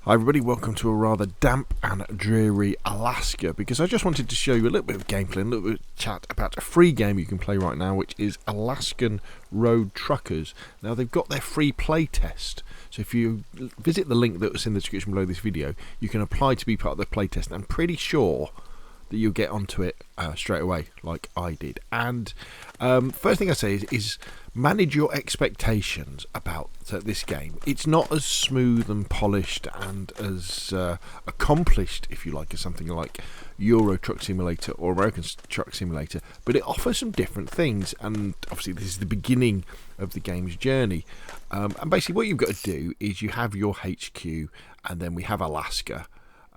Hi everybody, welcome to a rather damp and dreary Alaska, because I just wanted to show you a little bit of gameplay and a little bit of chat about a free game you can play right now, which is Alaskan Road Truckers. Now they've got their free play test, so if you visit the link that was in the description below this video, you can apply to be part of the play test. I'm pretty sure that you'll get onto it straight away, like I did. And first thing I say is manage your expectations about this game. It's not as smooth and polished and as accomplished, if you like, as something like Euro Truck Simulator or American Truck Simulator, but it offers some different things, and obviously this is the beginning of the game's journey. And basically what you've got to do is you have your HQ, and then we have Alaska,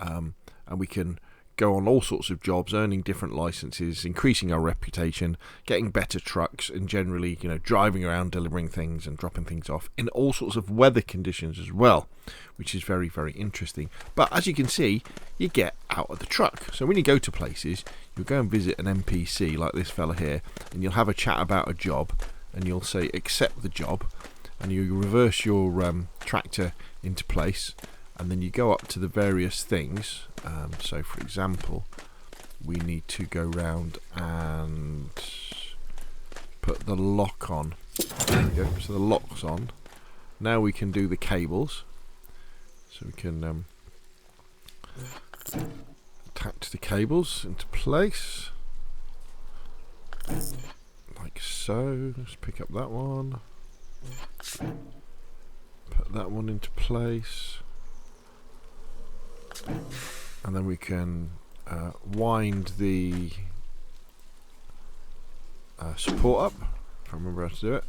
and we can go on all sorts of jobs, earning different licenses, increasing our reputation, getting better trucks, and generally, driving around, delivering things and dropping things off in all sorts of weather conditions as well, which is very, very interesting. But as you can see, you get out of the truck. So when you go to places, you'll go and visit an NPC like this fella here, and you'll have a chat about a job, and you'll say accept the job, and you reverse your tractor into place, and then you go up to the various things. So for example, we need to go round and put the lock on. There we go, so the lock's on. Now we can do the cables, so we can attach the cables into place like so. Let's pick up that one, put that one into place, and then we can wind the support up, if I remember how to do it.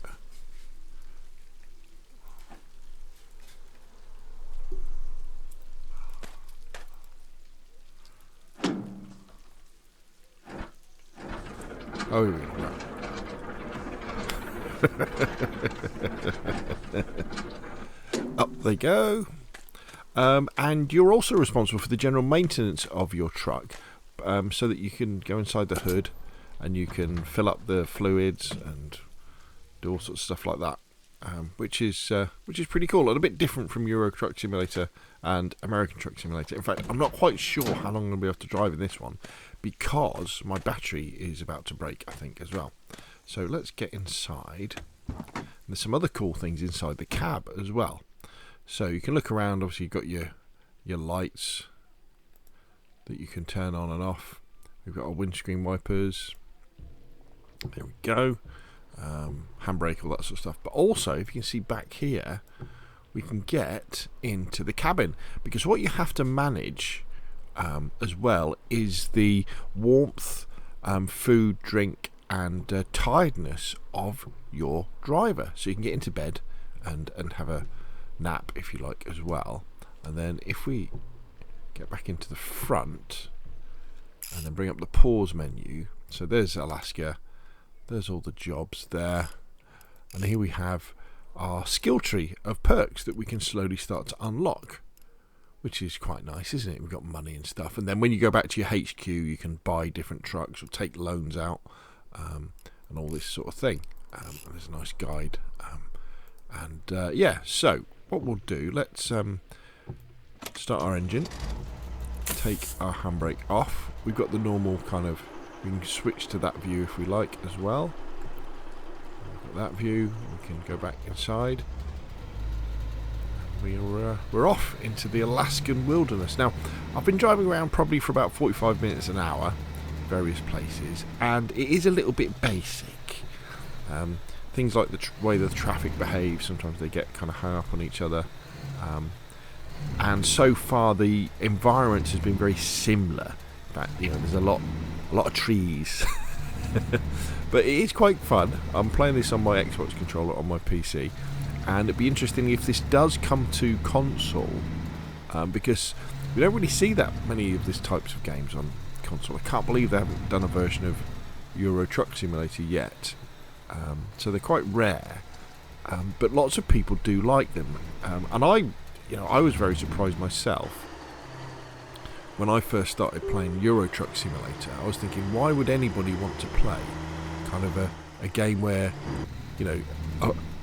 Oh, no. Up they go. And you're also responsible for the general maintenance of your truck, so that you can go inside the hood and you can fill up the fluids and do all sorts of stuff like that, which is pretty cool and a bit different from Euro Truck Simulator and American Truck Simulator. In fact, I'm not quite sure how long I'm going to be able to drive in this one, because my battery is about to break, I think, as well. So let's get inside. And there's some other cool things inside the cab as well. So you can look around. Obviously you've got your lights that you can turn on and off. We've got our windscreen wipers. There we go. Handbrake, all that sort of stuff. But also, if you can see back here, we can get into the cabin, because what you have to manage as well is the warmth, food, drink, and tiredness of your driver. So you can get into bed and have a nap, if you like, as well. And then if we get back into the front and then bring up the pause menu, so there's Alaska, there's all the jobs there, and here we have our skill tree of perks that we can slowly start to unlock, which is quite nice, isn't it? We've got money and stuff, and then when you go back to your HQ, you can buy different trucks or take loans out, and all this sort of thing. There's a nice guide, yeah, so what we'll do, let's start our engine, take our handbrake off. We've got the normal kind of, we can switch to that view if we like as well. We've got that view, we can go back inside. We're off into the Alaskan wilderness. Now, I've been driving around probably for about 45 minutes an hour, various places, and it is a little bit basic. Things like the way the traffic behaves, sometimes they get kind of hung up on each other, and so far the environment has been very similar. In fact, there's a lot of trees, but it is quite fun. I'm playing this on my Xbox controller on my PC, and it'd be interesting if this does come to console, because we don't really see that many of these types of games on console. I can't believe they haven't done a version of Euro Truck Simulator yet. So they're quite rare, but lots of people do like them, and I was very surprised myself when I first started playing Euro Truck Simulator. I was thinking, why would anybody want to play kind of a game where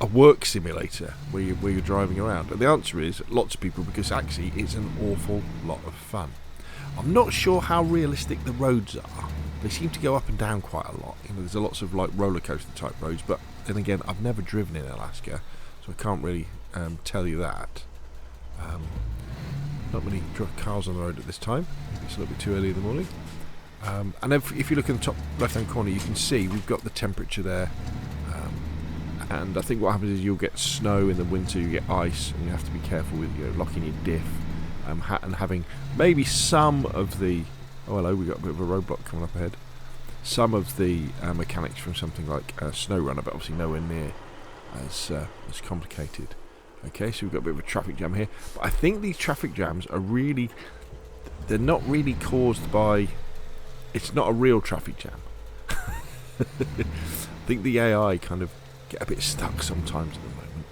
a work simulator where you're driving around? And the answer is lots of people, because actually it's an awful lot of fun. I'm not sure how realistic the roads are. They seem to go up and down quite a lot. There's lots of like roller coaster type roads, but then again, I've never driven in Alaska, so I can't really tell you that. Not many cars on the road at this time. Maybe it's a little bit too early in the morning. And if you look in the top left-hand corner, you can see we've got the temperature there. And I think what happens is you'll get snow in the winter, you get ice, and you have to be careful with locking your diff, and having maybe some of the... Oh, hello, we've got a bit of a roadblock coming up ahead. Some of the mechanics from something like Snow Runner, but obviously nowhere near as complicated. Okay, so we've got a bit of a traffic jam here. But I think these traffic jams are really... They're not really caused by... It's not a real traffic jam. I think the AI kind of get a bit stuck sometimes at the moment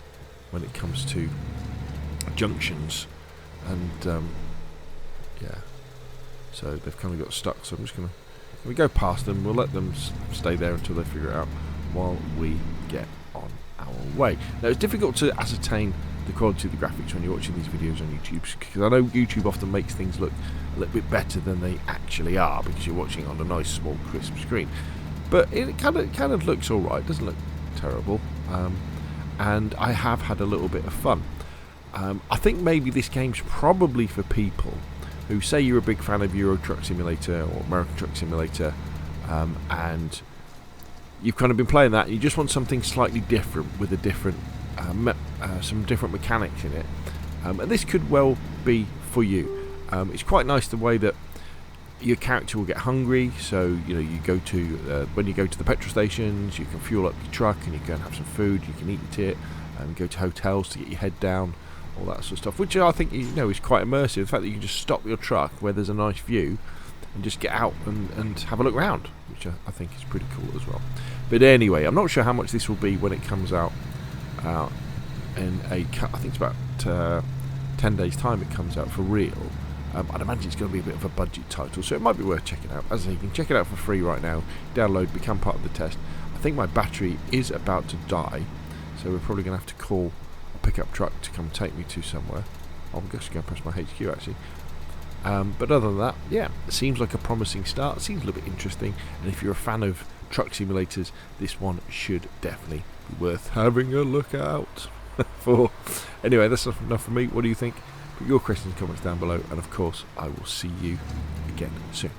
when it comes to junctions, and yeah, so they've kind of got stuck. So I'm just gonna, when we go past them, we'll let them stay there until they figure it out while we get on our way. Now, it's difficult to ascertain the quality of the graphics when you're watching these videos on YouTube, because I know YouTube often makes things look a little bit better than they actually are, because you're watching it on a nice small crisp screen. But it kind of looks all right. It doesn't look terrible, and I have had a little bit of fun. I think maybe this game's probably for people who say you're a big fan of Euro Truck Simulator or American Truck Simulator, and you've kind of been playing that and you just want something slightly different with a different some different mechanics in it, and this could well be for you. It's quite nice the way that your character will get hungry, so you go to when you go to the petrol stations, you can fuel up your truck and you can have some food, you can eat it, and go to hotels to get your head down, all that sort of stuff, which I think is quite immersive. The fact that you can just stop your truck where there's a nice view and just get out and have a look around, which I think is pretty cool as well. But anyway, I'm not sure how much this will be when it comes out in I think it's about 10 days time it comes out for real. I'd imagine it's going to be a bit of a budget title, so it might be worth checking out. As I say, you can check it out for free right now. Download, become part of the test. I think my battery is about to die, so we're probably going to have to call a pickup truck to come take me to somewhere. I'm just going to press my HQ actually. But other than that, yeah, it seems like a promising start. It seems a little bit interesting, and if you're a fan of truck simulators, this one should definitely be worth having a look out for. Anyway, that's enough for me. What do you think? Put your questions and comments down below, and of course I will see you again soon.